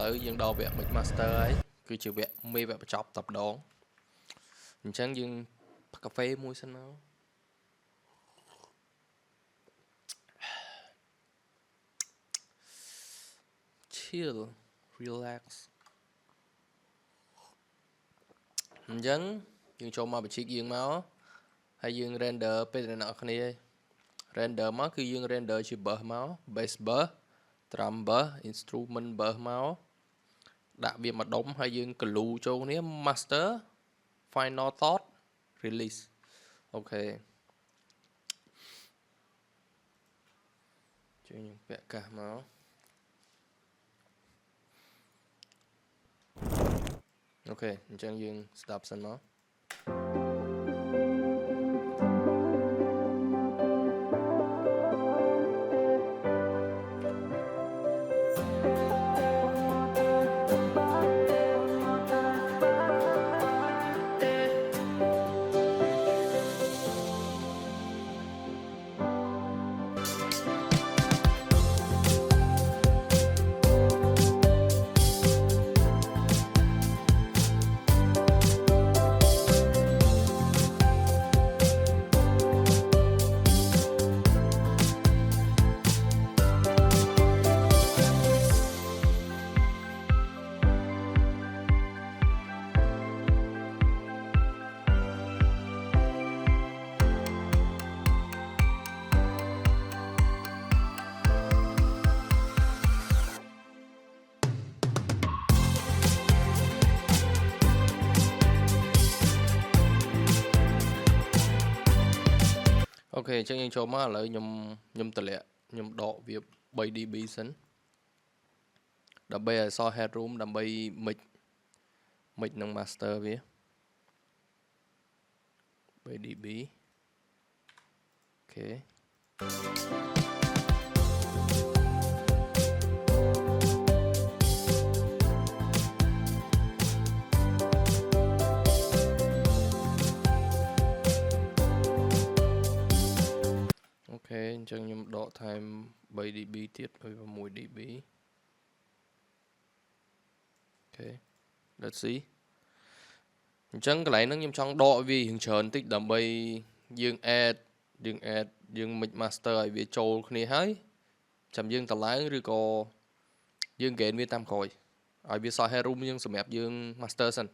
លើយើងដល់វគ្គ Mix Master ហើយគឺជាវគ្គមេវគ្គបញ្ចប់តែម្ដងអញ្ចឹងយើងផឹកកាហ្វេមួយសិនមក chill relax អញ្ចឹងយើងចូលមកបញ្ជីកយើងមកហើយយើង render ពេលអ្នកនរគ្នា render មកគឺយើង render ជា bus មក bass bus drum bus instrument bus មកដាក់វាមកដុំហើយយើង glue ចូលគ្នា master final thought release អូខេជួយយើងពាក់កាសមកអូខេអញ្ចឹងយើងស្ដាប់សិនមក អូខេអញ្ចឹងយើងចូលមកឥឡូវខ្ញុំតម្លាក់ខ្ញុំដកវា 3dB សិនដើម្បីឲ្យសល់ headroom ដើម្បី mix និង master វា 3dB អូខេអូខេអញ្ចឹងខ្ញុំដកថែម 3dB ទៀតឲ្យ 6dB អូខេ let's see អញ្ចឹងកន្លែងហ្នឹងខ្ញុំចង់ដកវារៀងច្រើនតិចដើម្បីយើង add យើង mix master ឲ្យវាចូលគ្នាហើយចាំយើងតម្លើងឬក៏យើង gain វាតាមក្រោយឲ្យវាសល់ headroom យើងសម្រាប់យើង master សិន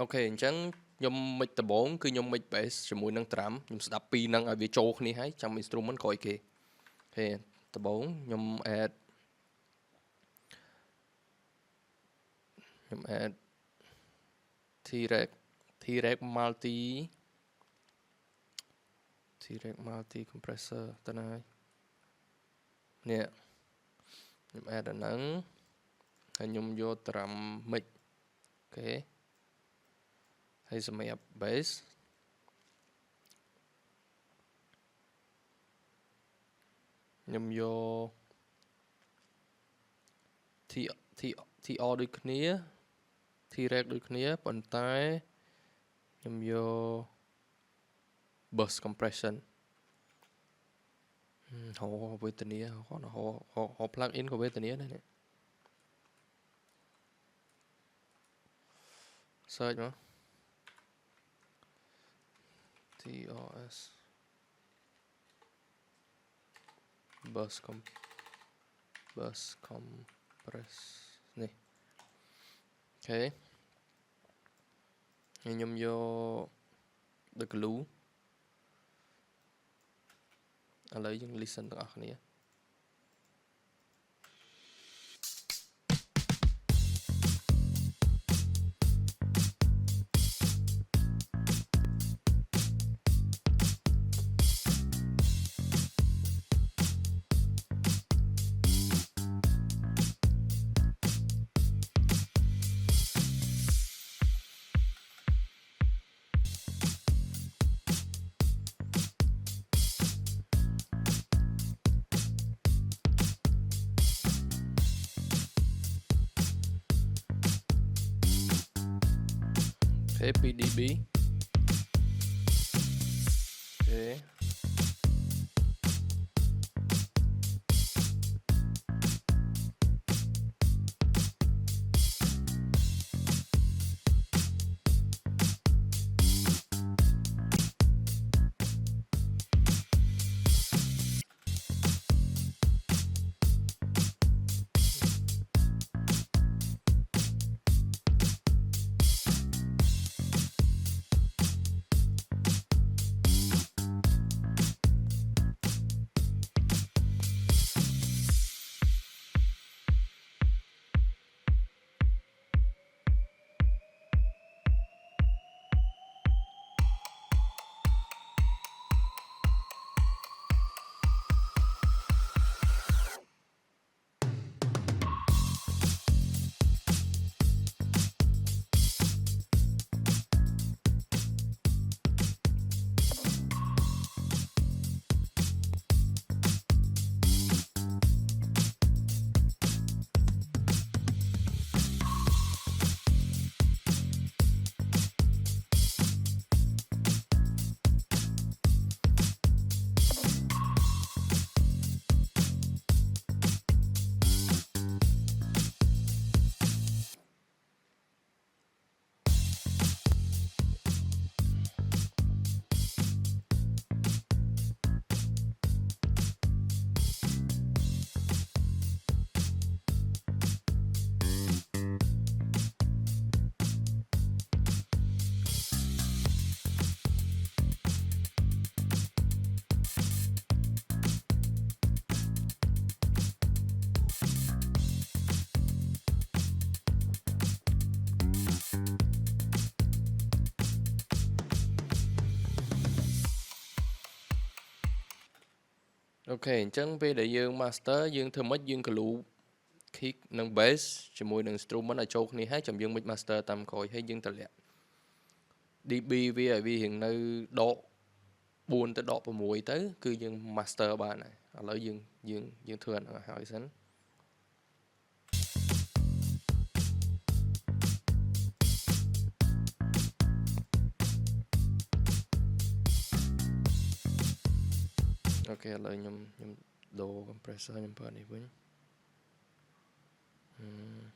អូខេអញ្ចឹងខ្ញុំ mix ដំបូងគឺខ្ញុំ mix bass ជាមួយនឹង drum ខ្ញុំស្ដាប់ពីរហ្នឹងឲ្យវាចូលគ្នាហើយចាំ instrument ក្រោយគេអូខេដំបូងខ្ញុំ add T-Rec multi compressor ទៅណាហើយនេះខ្ញុំ add អាហ្នឹងហើយខ្ញុំយក drum mix អូខេហើយសម្រាប់ bass ខ្ញុំយក TR ដូចគ្នា T-Rec ដូចគ្នាប៉ុន្តែខ្ញុំយក burst compression ហៅវេទនាគាត់ហៅ plug in ក៏វេទនាដែរនេះ search មក TRS burst compress នេះអូខេខ្ញុំយក the glue ឥឡូវយើង listen ទាំងអស់គ្នា OK 2 dB OK OK អញ្ចឹងពេលដែលយើង master យើងធ្វើម៉េចយើង glue kick និង bass ជាមួយនឹង instrument ឲ្យចូលគ្នាហើយចាំយើង mix master តាមក្រោយហើយយើងតម្លាក់ dB វាឲ្យវារៀងនៅដក4ទៅដក6ទៅគឺយើង master បានហើយឥឡូវយើងធ្វើអាហ្នឹងឲ្យសិនអូខេឥឡូវខ្ញុំដូរ compressor ខ្ញុំប្រើនេះវិញ អូ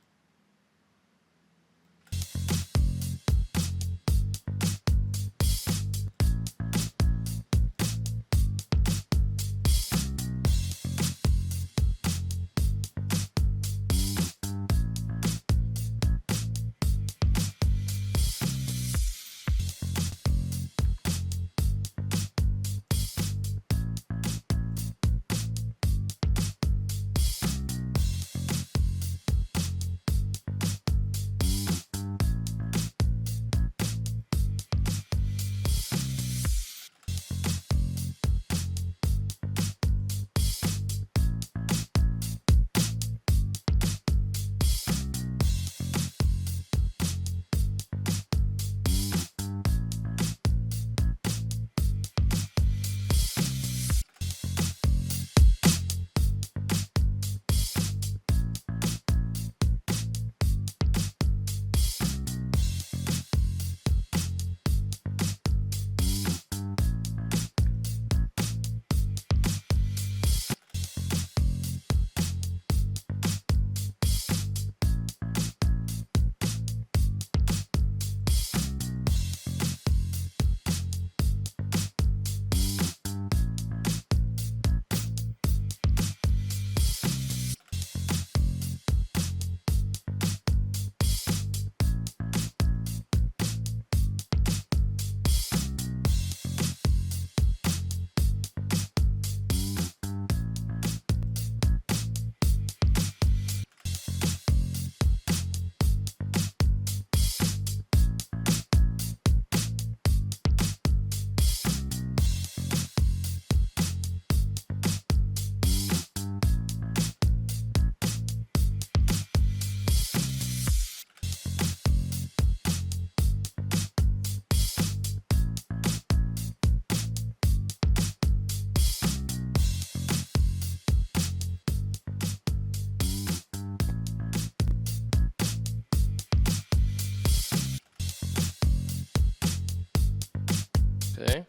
thế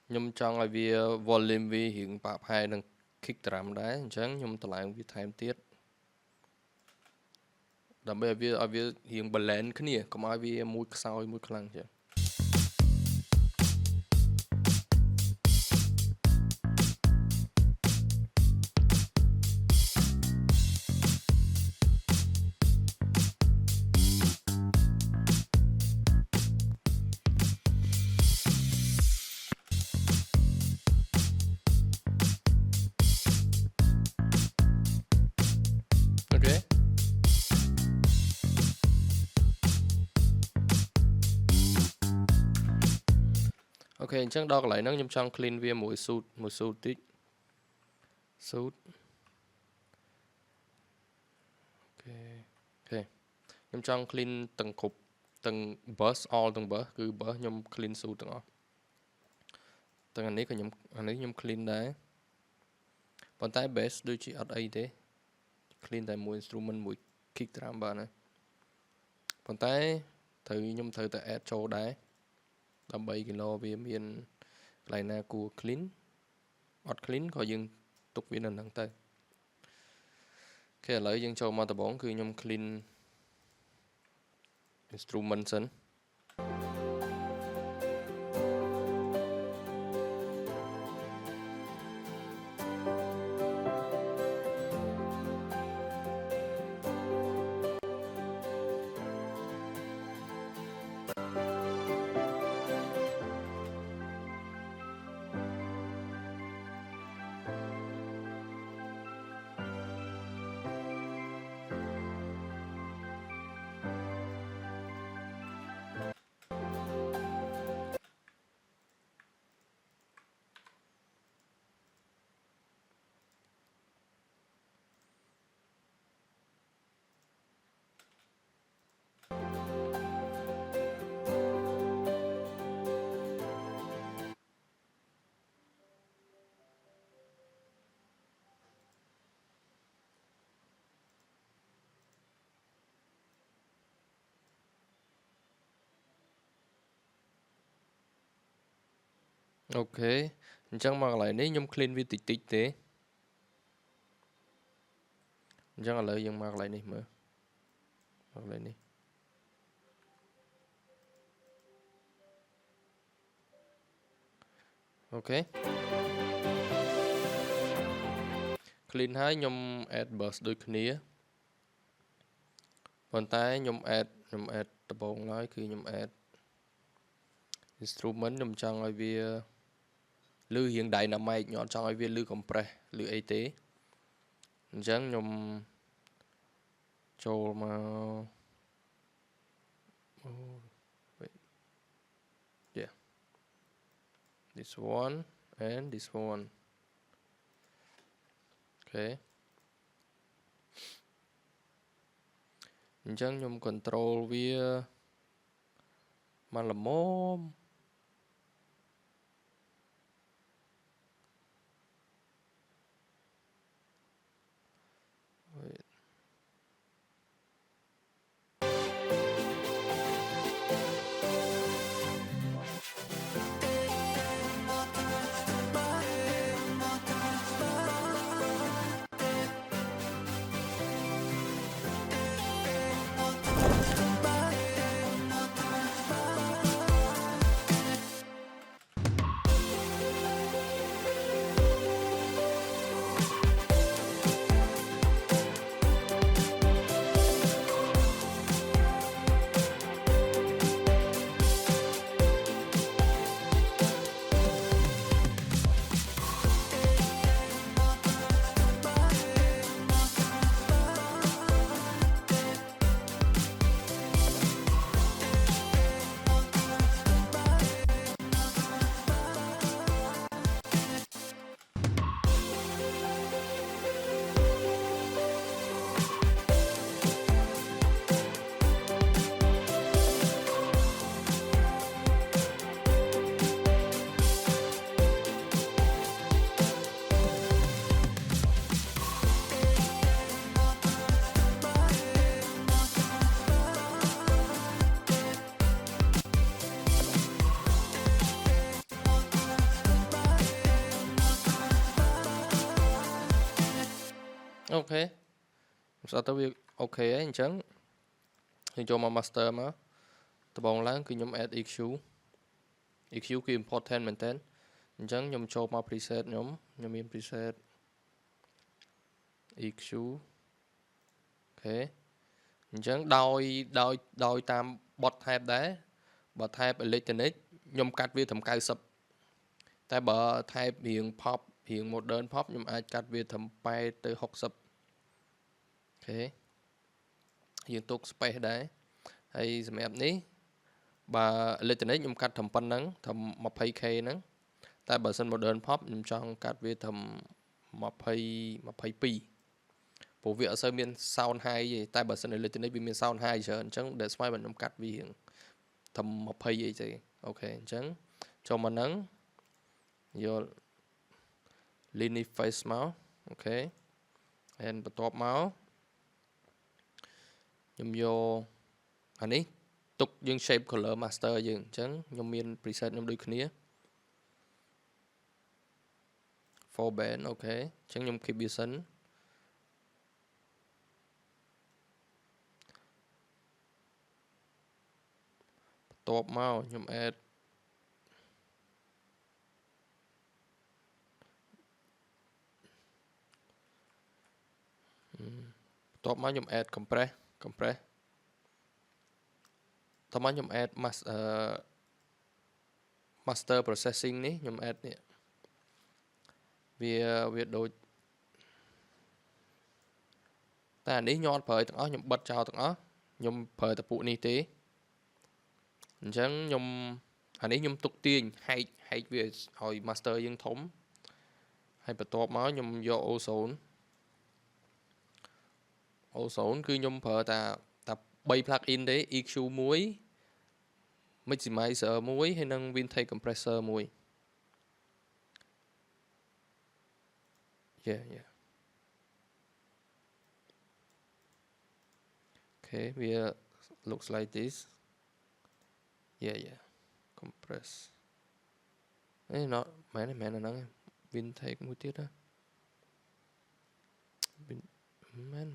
nhôm trong là vì volume vì hiện bạp hai đang kick drum đấy chẳng nhôm tờ lại vì time tiết đầm bây giờ vì hiện balance cái này còn ai vì mũi sau mũi khăn chứ ok ok chẳng đo lại nó nhôm trong clean vì mũi suit tích suit ok ok nhôm trong clean từng cục từng bus all từng bus cứ bus nhôm clean suit từng all từng anh ấy có nhôm clean đấy còn tại bass đôi chị ở đây thế clean tại mũi instrument mũi kick drum bạn này còn tại thử nhôm thử tại add cho đấy đâm 3 kilo vì miền lại na của clean hot clean có dừng tục viên nền thằng tây cái lợi dân cho motor 4 คือnhôm clean instrument sẵn ok chẳng mà lại nếu nhôm clean vì tịch tịch thế chẳng là lợi dân mặc lại này mở mặc lại này ok clean hai nhôm add bus đôi kia còn tại nhôm add tập bóng nóiคือnhôm add instrument nhôm trong ai vì lư hiện đại nằm mày nhọn trong ai vì lư compress lư ấy tế chẳng nhôm cho mà oh, wait. Yeah, this one and this one okay chẳng nhôm control vì mà là mồm អូខេស្អត់ទៅវាអូខេហើយអញ្ចឹងខ្ញុំចូលមក master មកដំបូងឡើងគឺខ្ញុំ add EQ គឺ important មែនតើអញ្ចឹងខ្ញុំចូលមក preset ខ្ញុំមាន preset EQ អូខេអញ្ចឹងដោយតាមបទ type ដែរបើ type electronic ខ្ញុំកាត់វាត្រឹម90តែបើ type រៀង pop រៀង modern pop ខ្ញុំអាចកាត់វាត្រឹម8ទៅ60អូខេយើងទុក space ដែរហើយសម្រាប់នេះបើ electronic ខ្ញុំកាត់ត្រឹមប៉ុណ្ណឹងត្រឹម 20k ហ្នឹងតែបើសិន modern pop ខ្ញុំចង់កាត់វាត្រឹម22ព្រោះវាអត់សូវមាន sound high ទេតែបើសិន electronic វាមាន sound high ច្រើនអញ្ចឹង that's why ខ្ញុំកាត់វារៀងត្រឹម20អីទេអូខេអញ្ចឹងចូលមកហ្នឹងយក linear face មកអូខេហើយបន្ទាប់មកខ្ញុំយកអានេះទុកយើង shape color master យើងអញ្ចឹងខ្ញុំមាន preset ខ្ញុំដូចគ្នា for band អូខេអញ្ចឹងខ្ញុំ keep វាសិនបន្ទាប់មកខ្ញុំ add បន្ទាប់មកខ្ញុំ add compress តោះមកខ្ញុំ add master processing នេះខ្ញុំ add នេះវាដូចតែអានេះខ្ញុំអត់ប្រើទាំងអស់ខ្ញុំបិទចោលទាំងអស់ខ្ញុំប្រើតែពួកនេះទេអញ្ចឹងខ្ញុំអានេះខ្ញុំទុកទាញហែកវាឲ្យ master យើងធំហើយបន្ទាប់មកខ្ញុំយក ozone គឺខ្ញុំប្រើតែ3 plugin ទេ EQ 1 maximizer 1ហើយនិង vintage compressor 1 yeah okay វា looks like this yeah compress មែនហ្នឹង vintage មួយទៀតណាមែន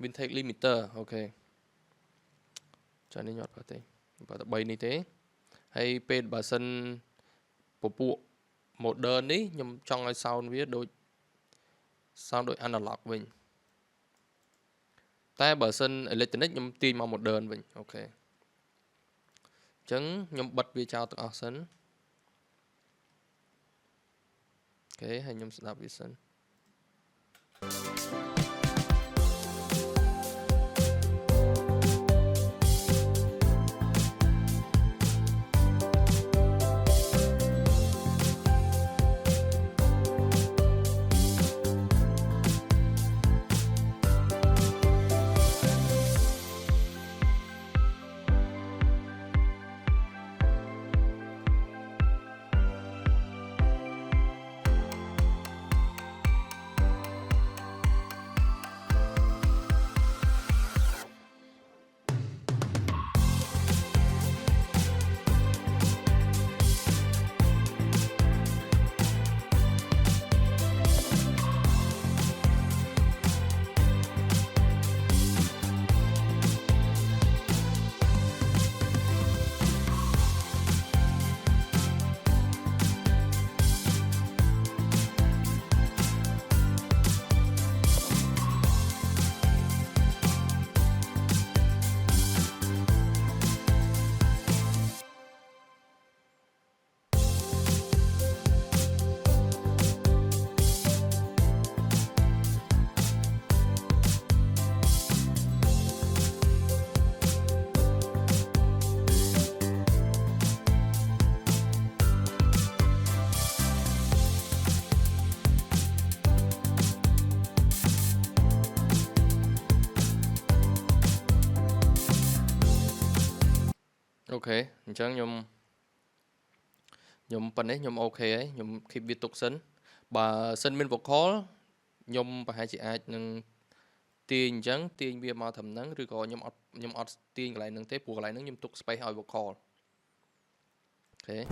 vintage limiter អូខេចានេះញ៉ាត់ទេបើតែ3នេះទេហើយពេលបើសិនពពួក modern នេះខ្ញុំចង់ឲ្យ sound វាដូច analog វិញតែបើសិន electronic ខ្ញុំទាញមក modern វិញអូខេអញ្ចឹងខ្ញុំបិទវាចោលទាំងអស់សិនអូខេហើយខ្ញុំស្ដាប់វាសិនអូខេអញ្ចឹងខ្ញុំប៉ុណ្ណេះខ្ញុំអូខេហើយខ្ញុំ keep វាទុកសិនបើសិនមាន vocal ខ្ញុំប្រហែលជាអាចនឹងទាញអញ្ចឹងទាញវាមកត្រឹមហ្នឹងឬក៏ខ្ញុំអត់ទាញកន្លែងហ្នឹងទេព្រោះកន្លែងហ្នឹងខ្ញុំទុក space ឲ្យ vocal Okay